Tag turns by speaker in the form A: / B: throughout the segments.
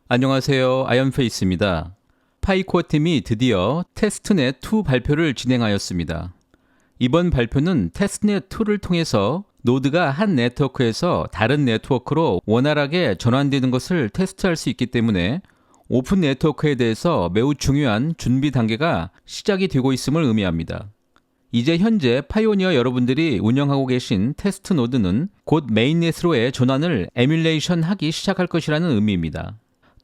A: 안녕하세요. 아이언페이스입니다. 파이코어 팀이 드디어 테스트넷2 발표를 진행하였습니다. 이번 발표는 테스트넷2를 통해서 노드가 한 네트워크에서 다른 네트워크로 원활하게 전환되는 것을 테스트할 수 있기 때문에 오픈 네트워크에 대해서 매우 중요한 준비 단계가 시작이 되고 있음을 의미합니다. 이제 현재 파이오니어 여러분들이 운영하고 계신 테스트 노드는 곧 메인넷으로의 전환을 에뮬레이션 하기 시작할 것이라는 의미입니다.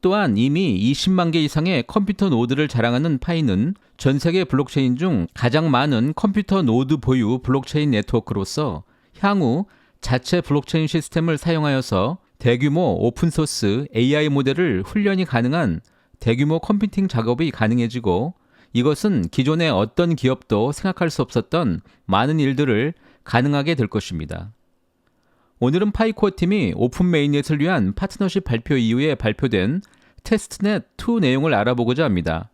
A: 또한 이미 20만 개 이상의 컴퓨터 노드를 자랑하는 파이는 전 세계 블록체인 중 가장 많은 컴퓨터 노드 보유 블록체인 네트워크로서 향후 자체 블록체인 시스템을 사용하여서 대규모 오픈소스 AI 모델을 훈련이 가능한 대규모 컴퓨팅 작업이 가능해지고, 이것은 기존의 어떤 기업도 생각할 수 없었던 많은 일들을 가능하게 될 것입니다. 오늘은 파이코어 팀이 오픈 메인넷을 위한 파트너십 발표 이후에 발표된 테스트넷2 내용을 알아보고자 합니다.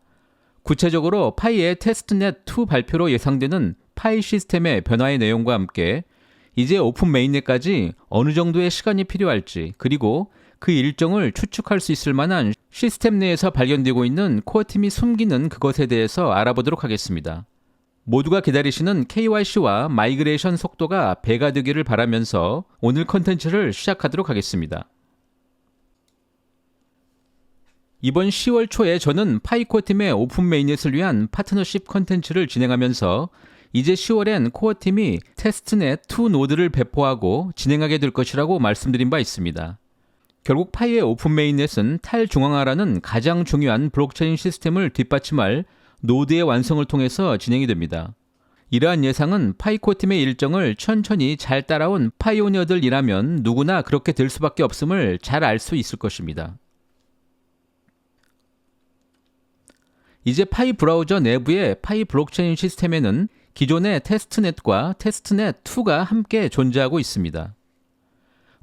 A: 구체적으로 파이의 테스트넷2 발표로 예상되는 파이 시스템의 변화의 내용과 함께 이제 오픈 메인넷까지 어느 정도의 시간이 필요할지, 그리고 그 일정을 추측할 수 있을 만한 시스템 내에서 발견되고 있는 코어 팀이 숨기는 그것에 대해서 알아보도록 하겠습니다. 모두가 기다리시는 KYC와 마이그레이션 속도가 배가 되기를 바라면서 오늘 컨텐츠를 시작하도록 하겠습니다. 이번 10월 초에 저는 파이코어 팀의 오픈 메인넷을 위한 파트너십 컨텐츠를 진행하면서 이제 10월엔 코어 팀이 테스트넷2 노드를 배포하고 진행하게 될 것이라고 말씀드린 바 있습니다. 결국 파이의 오픈 메인넷은 탈중앙화라는 가장 중요한 블록체인 시스템을 뒷받침할 노드의 완성을 통해서 진행이 됩니다. 이러한 예상은 파이코어 팀의 일정을 천천히 잘 따라온 파이오니어들이라면 누구나 그렇게 될 수밖에 없음을 잘 알 수 있을 것입니다. 이제 파이 브라우저 내부의 파이 블록체인 시스템에는 기존의 테스트넷과 테스트넷2가 함께 존재하고 있습니다.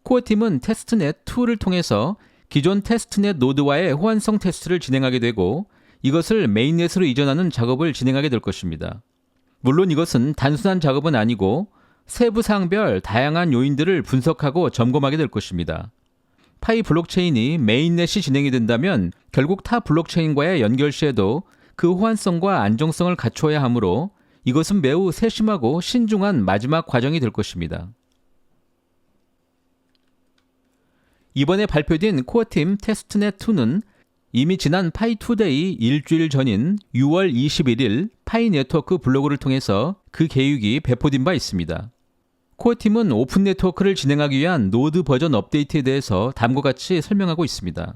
A: 코어팀은 테스트넷2를 통해서 기존 테스트넷 노드와의 호환성 테스트를 진행하게 되고, 이것을 메인넷으로 이전하는 작업을 진행하게 될 것입니다. 물론 이것은 단순한 작업은 아니고 세부 사항별 다양한 요인들을 분석하고 점검하게 될 것입니다. 파이 블록체인이 메인넷이 진행이 된다면 결국 타 블록체인과의 연결 시에도 그 호환성과 안정성을 갖춰야 하므로 이것은 매우 세심하고 신중한 마지막 과정이 될 것입니다. 이번에 발표된 코어팀 테스트넷2는 이미 지난 파이2데이 일주일 전인 6월 21일 파이 네트워크 블로그를 통해서 그 계획이 배포된 바 있습니다. 코어팀은 오픈 네트워크를 진행하기 위한 노드 버전 업데이트에 대해서 다음과 같이 설명하고 있습니다.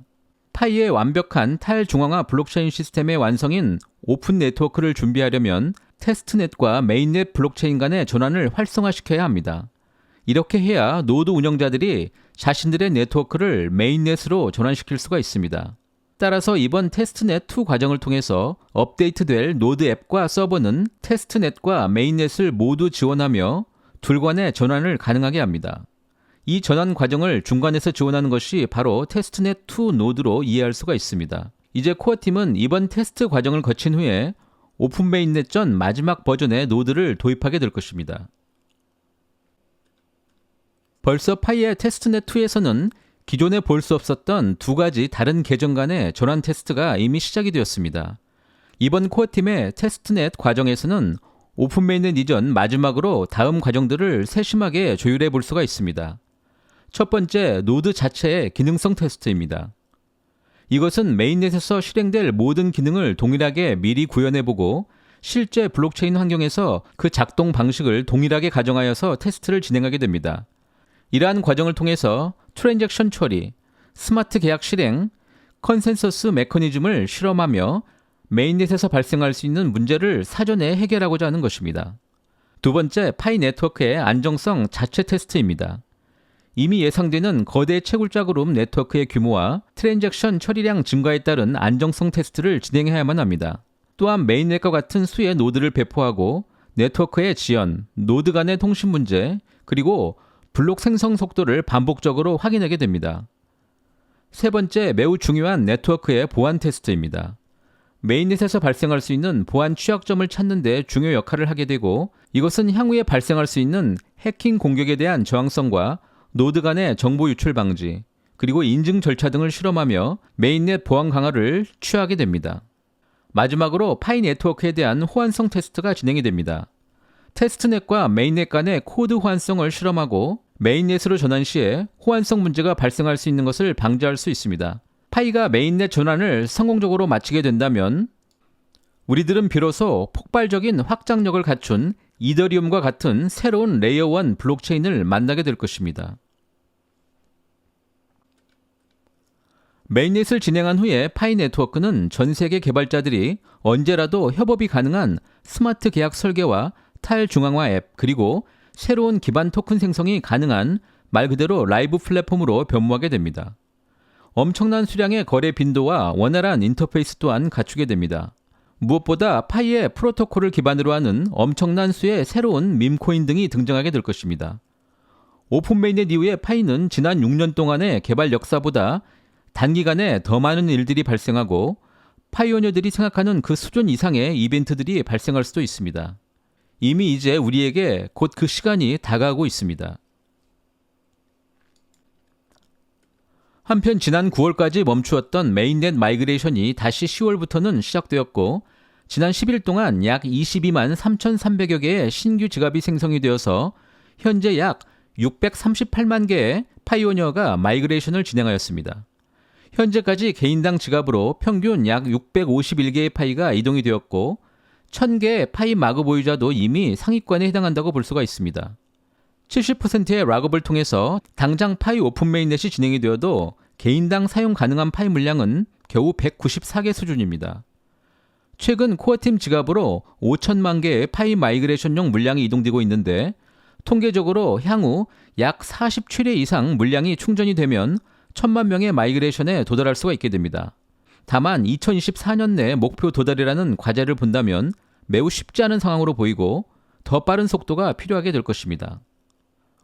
A: 파이의 완벽한 탈중앙화 블록체인 시스템의 완성인 오픈 네트워크를 준비하려면 테스트넷과 메인넷 블록체인 간의 전환을 활성화시켜야 합니다. 이렇게 해야 노드 운영자들이 자신들의 네트워크를 메인넷으로 전환시킬 수가 있습니다. 따라서 이번 테스트넷2 과정을 통해서 업데이트될 노드 앱과 서버는 테스트넷과 메인넷을 모두 지원하며 둘 간의 전환을 가능하게 합니다. 이 전환 과정을 중간에서 지원하는 것이 바로 테스트넷2 노드로 이해할 수가 있습니다. 이제 코어팀은 이번 테스트 과정을 거친 후에 오픈 메인넷 전 마지막 버전의 노드를 도입하게 될 것입니다. 벌써 파이의 테스트넷2에서는 기존에 볼 수 없었던 두 가지 다른 계정 간의 전환 테스트가 이미 시작이 되었습니다. 이번 코어팀의 테스트넷 과정에서는 오픈 메인넷 이전 마지막으로 다음 과정들을 세심하게 조율해 볼 수가 있습니다. 첫 번째, 노드 자체의 기능성 테스트입니다. 이것은 메인넷에서 실행될 모든 기능을 동일하게 미리 구현해보고 실제 블록체인 환경에서 그 작동 방식을 동일하게 가정하여서 테스트를 진행하게 됩니다. 이러한 과정을 통해서 트랜잭션 처리, 스마트 계약 실행, 컨센서스 메커니즘을 실험하며 메인넷에서 발생할 수 있는 문제를 사전에 해결하고자 하는 것입니다. 두 번째, 파이 네트워크의 안정성 자체 테스트입니다. 이미 예상되는 거대 채굴자 그룹 네트워크의 규모와 트랜잭션 처리량 증가에 따른 안정성 테스트를 진행해야만 합니다. 또한 메인넷과 같은 수의 노드를 배포하고 네트워크의 지연, 노드 간의 통신 문제, 그리고 블록 생성 속도를 반복적으로 확인하게 됩니다. 세 번째, 매우 중요한 네트워크의 보안 테스트입니다. 메인넷에서 발생할 수 있는 보안 취약점을 찾는 데 중요 역할을 하게 되고, 이것은 향후에 발생할 수 있는 해킹 공격에 대한 저항성과 노드 간의 정보 유출 방지, 그리고 인증 절차 등을 실험하며 메인넷 보안 강화를 취하게 됩니다. 마지막으로 파이 네트워크에 대한 호환성 테스트가 진행이 됩니다. 테스트넷과 메인넷 간의 코드 호환성을 실험하고 메인넷으로 전환 시에 호환성 문제가 발생할 수 있는 것을 방지할 수 있습니다. 파이가 메인넷 전환을 성공적으로 마치게 된다면 우리들은 비로소 폭발적인 확장력을 갖춘 이더리움과 같은 새로운 레이어 1 블록체인을 만나게 될 것입니다. 메인넷을 진행한 후에 파이 네트워크는 전 세계 개발자들이 언제라도 협업이 가능한 스마트 계약 설계와 탈중앙화 앱 그리고 새로운 기반 토큰 생성이 가능한 말 그대로 라이브 플랫폼으로 변모하게 됩니다. 엄청난 수량의 거래 빈도와 원활한 인터페이스 또한 갖추게 됩니다. 무엇보다 파이의 프로토콜을 기반으로 하는 엄청난 수의 새로운 밈코인 등이 등장하게 될 것입니다. 오픈 메인넷 이후에 파이는 지난 6년 동안의 개발 역사보다 단기간에 더 많은 일들이 발생하고 파이오니어들이 생각하는 그 수준 이상의 이벤트들이 발생할 수도 있습니다. 이미 이제 우리에게 곧 그 시간이 다가오고 있습니다. 한편 지난 9월까지 멈추었던 메인넷 마이그레이션이 다시 10월부터는 시작되었고 지난 10일 동안 약 22만 3,300여 개의 신규 지갑이 생성이 되어서 현재 약 638만 개의 파이오니어가 마이그레이션을 진행하였습니다. 현재까지 개인당 지갑으로 평균 약 651개의 파이가 이동이 되었고 1000개의 파이 마그 보유자도 이미 상위권에 해당한다고 볼 수가 있습니다. 70%의 락업을 통해서 당장 파이 오픈 메인넷이 진행이 되어도 개인당 사용 가능한 파이 물량은 겨우 194개 수준입니다. 최근 코어팀 지갑으로 5천만 개의 파이 마이그레이션용 물량이 이동되고 있는데 통계적으로 향후 약 47회 이상 물량이 충전이 되면 1000만 명의 마이그레이션에 도달할 수가 있게 됩니다. 다만 2024년 내 목표 도달이라는 과제를 본다면 매우 쉽지 않은 상황으로 보이고 더 빠른 속도가 필요하게 될 것입니다.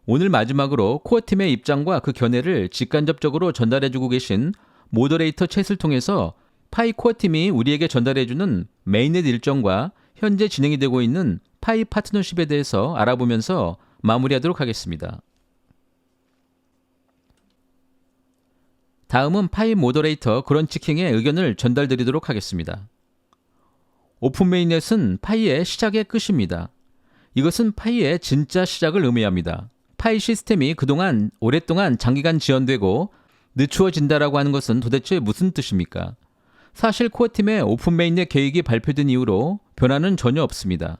A: 오늘 마지막으로 코어팀의 입장과 그 견해를 직간접적으로 전달해주고 계신 모더레이터 챗을 통해서 파이 코어팀이 우리에게 전달해주는 메인넷 일정과 현재 진행이 되고 있는 파이 파트너십에 대해서 알아보면서 마무리하도록 하겠습니다. 다음은 파이 모더레이터 그런치킹의 의견을 전달드리도록 하겠습니다. 오픈 메인넷은 파이의 시작의 끝입니다. 이것은 파이의 진짜 시작을 의미합니다. 파이 시스템이 그동안 오랫동안 장기간 지연되고 늦추어진다라고 하는 것은 도대체 무슨 뜻입니까? 사실 코어팀의 오픈 메인넷 계획이 발표된 이후로 변화는 전혀 없습니다.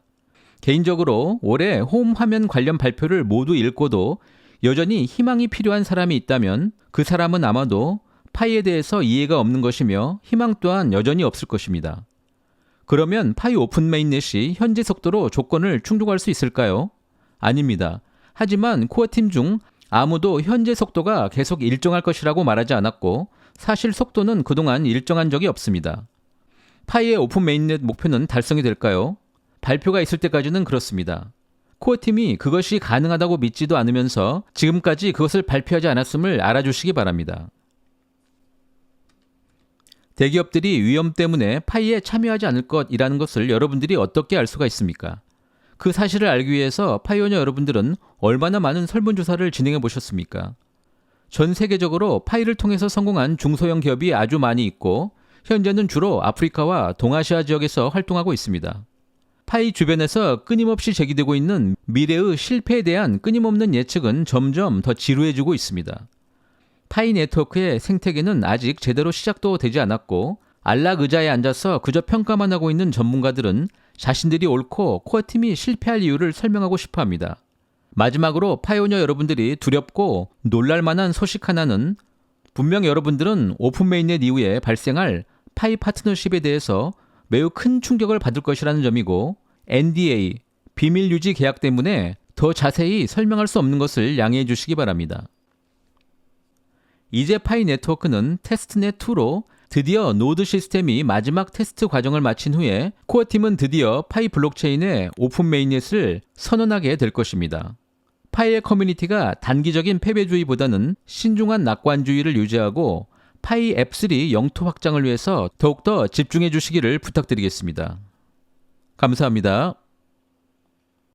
A: 개인적으로 올해 홈 화면 관련 발표를 모두 읽고도 여전히 희망이 필요한 사람이 있다면 그 사람은 아마도 파이에 대해서 이해가 없는 것이며 희망 또한 여전히 없을 것입니다. 그러면 파이 오픈 메인넷이 현재 속도로 조건을 충족할 수 있을까요? 아닙니다. 하지만 코어팀 중 아무도 현재 속도가 계속 일정할 것이라고 말하지 않았고 사실 속도는 그동안 일정한 적이 없습니다. 파이의 오픈 메인넷 목표는 달성이 될까요? 발표가 있을 때까지는 그렇습니다. 코어팀이 그것이 가능하다고 믿지도 않으면서 지금까지 그것을 발표하지 않았음을 알아주시기 바랍니다. 대기업들이 위험 때문에 파이에 참여하지 않을 것이라는 것을 여러분들이 어떻게 알 수가 있습니까? 그 사실을 알기 위해서 파이오니어 여러분들은 얼마나 많은 설문조사를 진행해 보셨습니까? 전 세계적으로 파이를 통해서 성공한 중소형 기업이 아주 많이 있고 현재는 주로 아프리카와 동아시아 지역에서 활동하고 있습니다. 파이 주변에서 끊임없이 제기되고 있는 미래의 실패에 대한 끊임없는 예측은 점점 더 지루해지고 있습니다. 파이 네트워크의 생태계는 아직 제대로 시작도 되지 않았고 안락 의자에 앉아서 그저 평가만 하고 있는 전문가들은 자신들이 옳고 코어팀이 실패할 이유를 설명하고 싶어 합니다. 마지막으로 파이오니어 여러분들이 두렵고 놀랄만한 소식 하나는 분명 여러분들은 오픈 메인넷 이후에 발생할 파이 파트너십에 대해서 매우 큰 충격을 받을 것이라는 점이고 NDA, 비밀 유지 계약 때문에 더 자세히 설명할 수 없는 것을 양해해 주시기 바랍니다. 이제 파이 네트워크는 테스트넷 2로 드디어 노드 시스템이 마지막 테스트 과정을 마친 후에 코어팀은 드디어 파이 블록체인의 오픈 메인넷을 선언하게 될 것입니다. 파이의 커뮤니티가 단기적인 패배주의보다는 신중한 낙관주의를 유지하고 파이 앱3 영토 확장을 위해서 더욱더 집중해 주시기를 부탁드리겠습니다. 감사합니다.